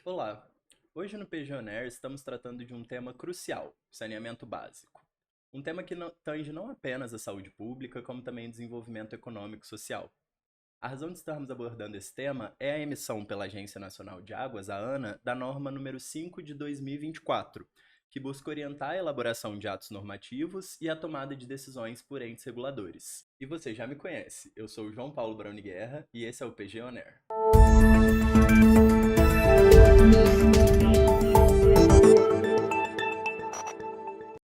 Olá! Hoje no PGONER estamos tratando de um tema crucial, saneamento básico. Um tema que tange não apenas a saúde pública, como também o desenvolvimento econômico e social. A razão de estarmos abordando esse tema é a emissão pela Agência Nacional de Águas, a ANA, da norma número 5 de 2024, que busca orientar a elaboração de atos normativos e a tomada de decisões por entes reguladores. E você já me conhece, eu sou o João Paulo Brauni Guerra e esse é o PGONER.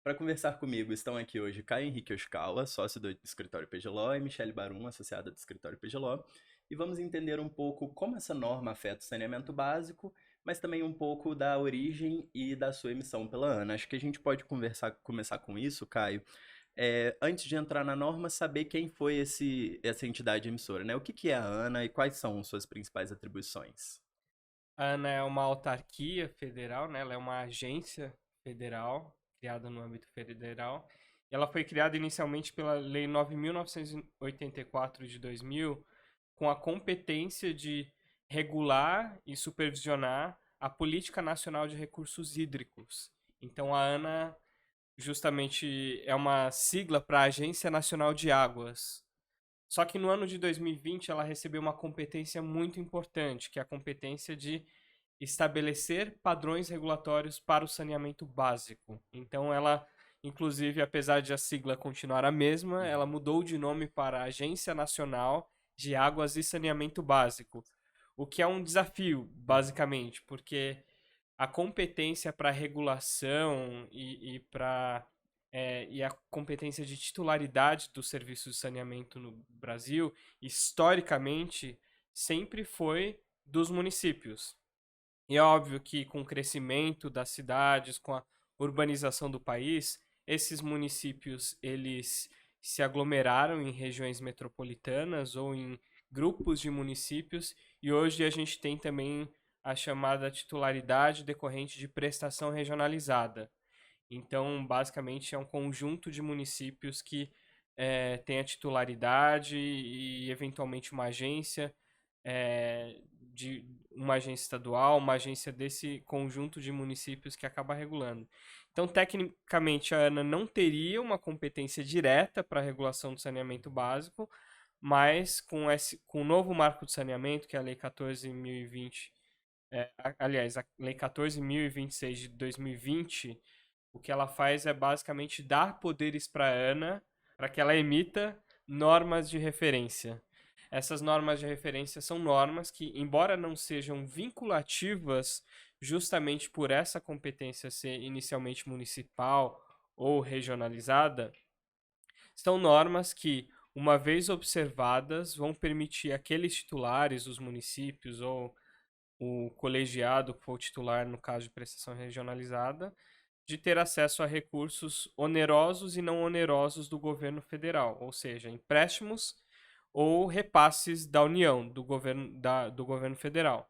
Para conversar comigo estão aqui hoje Caio Henrique Oshikawa, sócio do escritório PGLO, e Michele Barum, associada do escritório PGLO, e vamos entender um pouco como essa norma afeta o saneamento básico, mas também um pouco da origem e da sua emissão pela ANA. Acho que a gente pode começar com isso, Caio. Antes de entrar na norma, saber quem foi essa entidade emissora, né? O que é a ANA e quais são suas principais atribuições? A ANA é uma autarquia federal, né? Ela é uma agência federal, criada no âmbito federal. Ela foi criada inicialmente pela Lei 9.984 de 2000, com a competência de regular e supervisionar a Política Nacional de Recursos Hídricos. Então, a ANA justamente é uma sigla para a Agência Nacional de Águas. Só que no ano de 2020 ela recebeu uma competência muito importante, que é a competência de estabelecer padrões regulatórios para o saneamento básico. Então ela, inclusive, apesar de a sigla continuar a mesma, ela mudou de nome para Agência Nacional de Águas e Saneamento Básico, o que é um desafio, basicamente, porque a competência para regulação e a competência de titularidade dos serviços de saneamento no Brasil, historicamente, sempre foi dos municípios. E é óbvio que com o crescimento das cidades, com a urbanização do país, esses municípios eles se aglomeraram em regiões metropolitanas ou em grupos de municípios, e hoje a gente tem também a chamada titularidade decorrente de prestação regionalizada. Então, basicamente, é um conjunto de municípios que tem a titularidade e, eventualmente, uma agência, de uma agência estadual, uma agência desse conjunto de municípios que acaba regulando. Então, tecnicamente, a ANA não teria uma competência direta para a regulação do saneamento básico, mas com o novo marco de saneamento, que é a Lei 14.020, aliás, a Lei 14.026 de 2020, o que ela faz é basicamente dar poderes para a ANA para que ela emita normas de referência. Essas normas de referência são normas que, embora não sejam vinculativas, justamente por essa competência ser inicialmente municipal ou regionalizada, são normas que, uma vez observadas, vão permitir aqueles titulares, os municípios ou o colegiado que for o titular no caso de prestação regionalizada, de ter acesso a recursos onerosos e não onerosos do governo federal, ou seja, empréstimos ou repasses da União, do governo federal.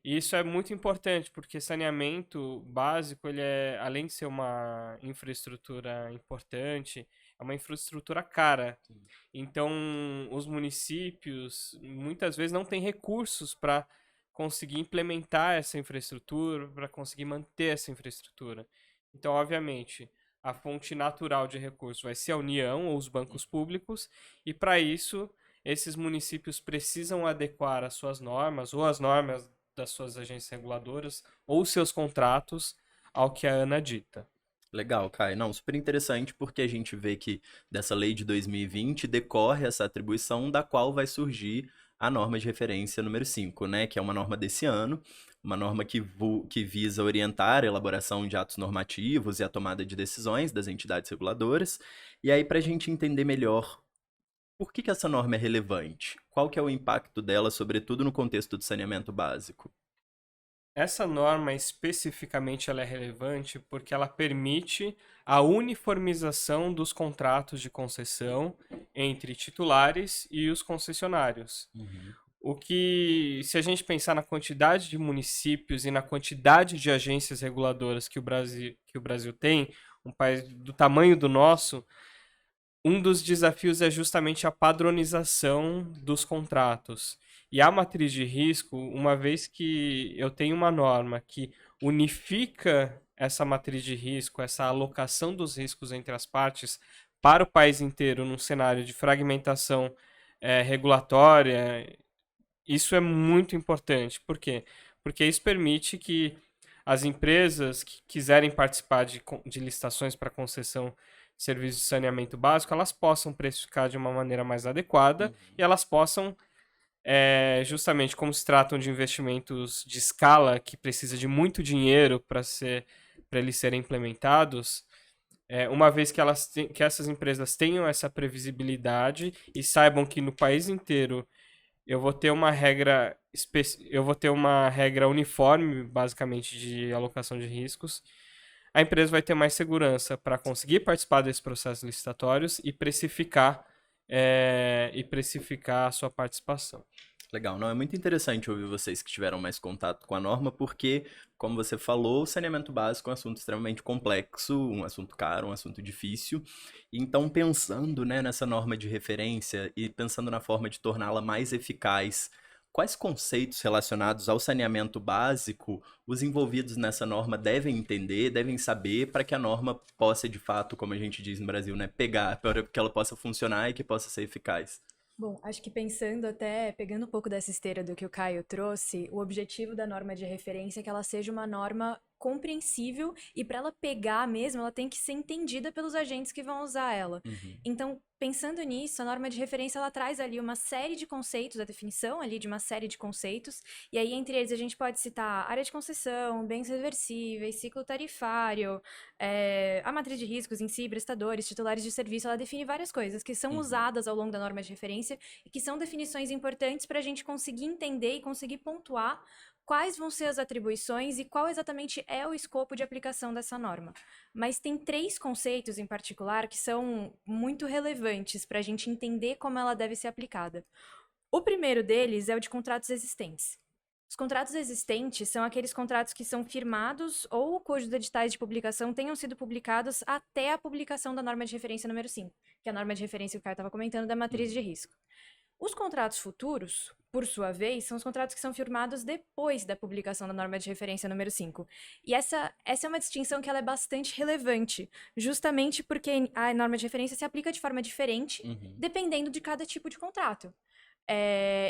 E isso é muito importante, porque saneamento básico, ele é, além de ser uma infraestrutura importante, é uma infraestrutura cara. Então, os municípios muitas vezes não têm recursos para conseguir implementar essa infraestrutura, para conseguir manter essa infraestrutura. Então, obviamente, a fonte natural de recursos vai ser a União ou os bancos públicos, e para isso, esses municípios precisam adequar as suas normas ou as normas das suas agências reguladoras ou seus contratos ao que a ANA dita. Legal, Kai. Não, super interessante porque a gente vê que dessa lei de 2020 decorre essa atribuição da qual vai surgir a norma de referência número 5, né? Que é uma norma desse ano, uma norma que visa orientar a elaboração de atos normativos e a tomada de decisões das entidades reguladoras. E aí, para a gente entender melhor por que essa norma é relevante, qual que é o impacto dela, sobretudo no contexto do saneamento básico? Essa norma especificamente ela é relevante porque ela permite a uniformização dos contratos de concessão entre titulares e os concessionários. Uhum. O que, se a gente pensar na quantidade de municípios e na quantidade de agências reguladoras que o Brasil tem, um país do tamanho do nosso, um dos desafios é justamente a padronização dos contratos. E a matriz de risco, uma vez que eu tenho uma norma que unifica essa matriz de risco, essa alocação dos riscos entre as partes para o país inteiro num cenário de fragmentação regulatória, isso é muito importante. Por quê? Porque isso permite que as empresas que quiserem participar de licitações para concessão de serviços de saneamento básico, elas possam precificar de uma maneira mais adequada e elas possam, justamente como se tratam de investimentos de escala, que precisa de muito dinheiro para eles serem implementados, uma vez que essas empresas tenham essa previsibilidade e saibam que no país inteiro eu vou ter uma regra uniforme, basicamente, de alocação de riscos, a empresa vai ter mais segurança para conseguir participar desses processos licitatórios e precificar a sua participação. Legal, não, é muito interessante ouvir vocês que tiveram mais contato com a norma, porque, como você falou, o saneamento básico é um assunto extremamente complexo, um assunto caro, um assunto difícil. Então, pensando, né, nessa norma de referência e pensando na forma de torná-la mais eficaz, quais conceitos relacionados ao saneamento básico os envolvidos nessa norma devem entender, devem saber, para que a norma possa, de fato, como a gente diz no Brasil, né, pegar, para que ela possa funcionar e que possa ser eficaz? Bom, acho que pensando até, pegando um pouco dessa esteira do que o Caio trouxe, o objetivo da norma de referência é que ela seja uma norma compreensível e para ela pegar mesmo, ela tem que ser entendida pelos agentes que vão usar ela. Uhum. Então, pensando nisso, a norma de referência ela traz ali uma série de conceitos, a definição ali de uma série de conceitos, e aí entre eles a gente pode citar área de concessão, bens reversíveis, ciclo tarifário, a matriz de riscos em si, prestadores, titulares de serviço, ela define várias coisas que são usadas ao longo da norma de referência e que são definições importantes para a gente conseguir entender e conseguir pontuar quais vão ser as atribuições e qual exatamente é o escopo de aplicação dessa norma. Mas tem 3 conceitos em particular que são muito relevantes para a gente entender como ela deve ser aplicada. O primeiro deles é o de contratos existentes. Os contratos existentes são aqueles contratos que são firmados ou cujos editais de publicação tenham sido publicados até a publicação da norma de referência número 5, que é a norma de referência que o Caio estava comentando da matriz de risco. Os contratos futuros, por sua vez, são os contratos que são firmados depois da publicação da norma de referência número 5. E essa é uma distinção que ela é bastante relevante, justamente porque a norma de referência se aplica de forma diferente, dependendo de cada tipo de contrato.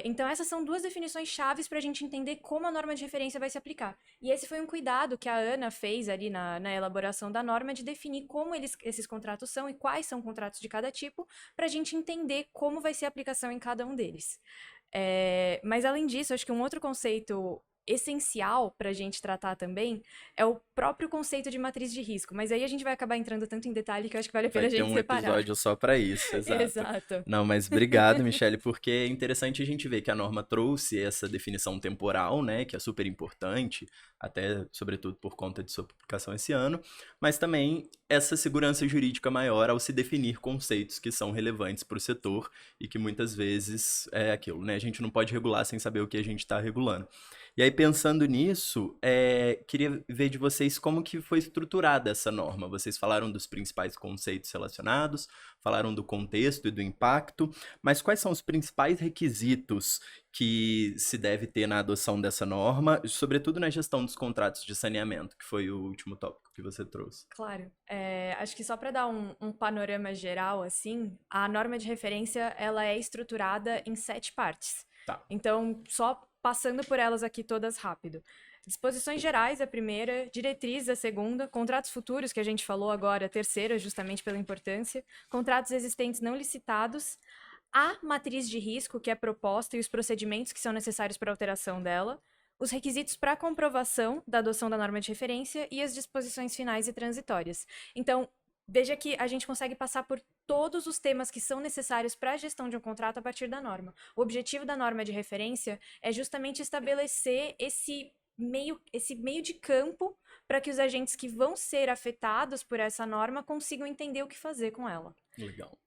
Então, essas são 2 definições chaves para a gente entender como a norma de referência vai se aplicar. E esse foi um cuidado que a Ana fez ali na elaboração da norma, de definir como esses contratos são e quais são contratos de cada tipo, para a gente entender como vai ser a aplicação em cada um deles. Mas, além disso, acho que um outro conceito essencial para a gente tratar também é o próprio conceito de matriz de risco. Mas aí a gente vai acabar entrando tanto em detalhe que eu acho que vale a pena a gente separar. Vai ter um episódio só para isso, exato. Exato. Não, mas obrigado, Michele, porque é interessante a gente ver que a norma trouxe essa definição temporal, né, que é super importante, até, sobretudo, por conta de sua publicação esse ano, mas também essa segurança jurídica maior ao se definir conceitos que são relevantes para o setor e que muitas vezes é aquilo, né, a gente não pode regular sem saber o que a gente está regulando. E aí, pensando nisso, queria ver de vocês como que foi estruturada essa norma. Vocês falaram dos principais conceitos relacionados, falaram do contexto e do impacto, mas quais são os principais requisitos que se deve ter na adoção dessa norma, sobretudo na gestão dos contratos de saneamento, que foi o último tópico que você trouxe? Claro. Acho que só para dar um panorama geral, assim, a norma de referência ela é estruturada em 7 partes. Tá. Então, só passando por elas aqui todas rápido. Disposições gerais, a primeira, diretrizes, a segunda, contratos futuros, que a gente falou agora, a terceira, justamente pela importância, contratos existentes não licitados, a matriz de risco, que é proposta, e os procedimentos que são necessários para alteração dela, os requisitos para comprovação da adoção da norma de referência e as disposições finais e transitórias. Então, veja que a gente consegue passar por todos os temas que são necessários para a gestão de um contrato a partir da norma. O objetivo da norma de referência é justamente estabelecer esse meio de campo para que os agentes que vão ser afetados por essa norma consigam entender o que fazer com ela. Legal.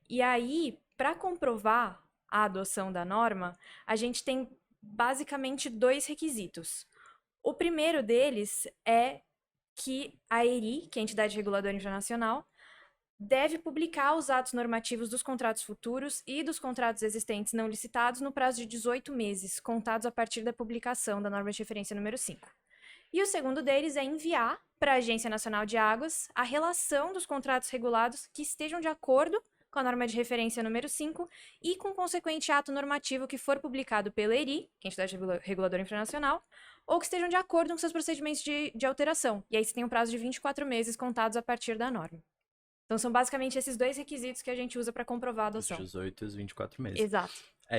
E aí, para comprovar a adoção da norma, a gente tem basicamente 2 requisitos. O primeiro deles é que a ERI, que é a Entidade Reguladora Internacional, deve publicar os atos normativos dos contratos futuros e dos contratos existentes não licitados no prazo de 18 meses, contados a partir da publicação da norma de referência número 5. E o segundo deles é enviar para a Agência Nacional de Águas a relação dos contratos regulados que estejam de acordo com a norma de referência número 5 e com o consequente ato normativo que for publicado pela ERI, que é a Entidade Reguladora Infracional, ou que estejam de acordo com seus procedimentos de alteração. E aí você tem um prazo de 24 meses contados a partir da norma. Então são basicamente esses dois requisitos que a gente usa para comprovar a Os adoção. 18 e os 24 meses. Exato.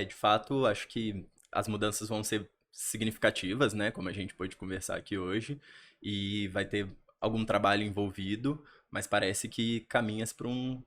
De fato, acho que as mudanças vão ser significativas, né? Como a gente pôde conversar aqui hoje. E vai ter algum trabalho envolvido, mas parece que caminha-se para um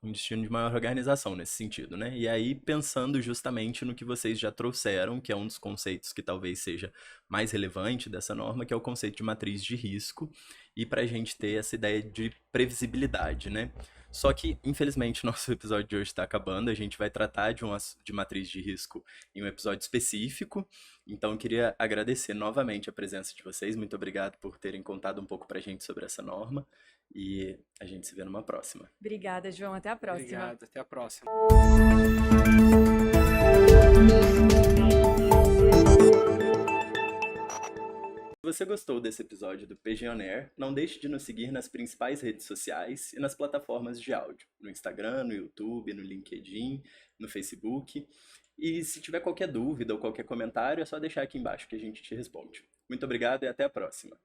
destino de maior organização nesse sentido, né? E aí, pensando justamente no que vocês já trouxeram, que é um dos conceitos que talvez seja mais relevante dessa norma, que é o conceito de matriz de risco, e para a gente ter essa ideia de previsibilidade, né? Só que, infelizmente, nosso episódio de hoje está acabando. A gente vai tratar de matriz de risco em um episódio específico. Então, eu queria agradecer novamente a presença de vocês. Muito obrigado por terem contado um pouco para a gente sobre essa norma. E a gente se vê numa próxima. Obrigada, João. Até a próxima. Obrigado, até a próxima. Se você gostou desse episódio do PG On Air, não deixe de nos seguir nas principais redes sociais e nas plataformas de áudio, no Instagram, no YouTube, no LinkedIn, no Facebook. E se tiver qualquer dúvida ou qualquer comentário, é só deixar aqui embaixo que a gente te responde. Muito obrigado e até a próxima.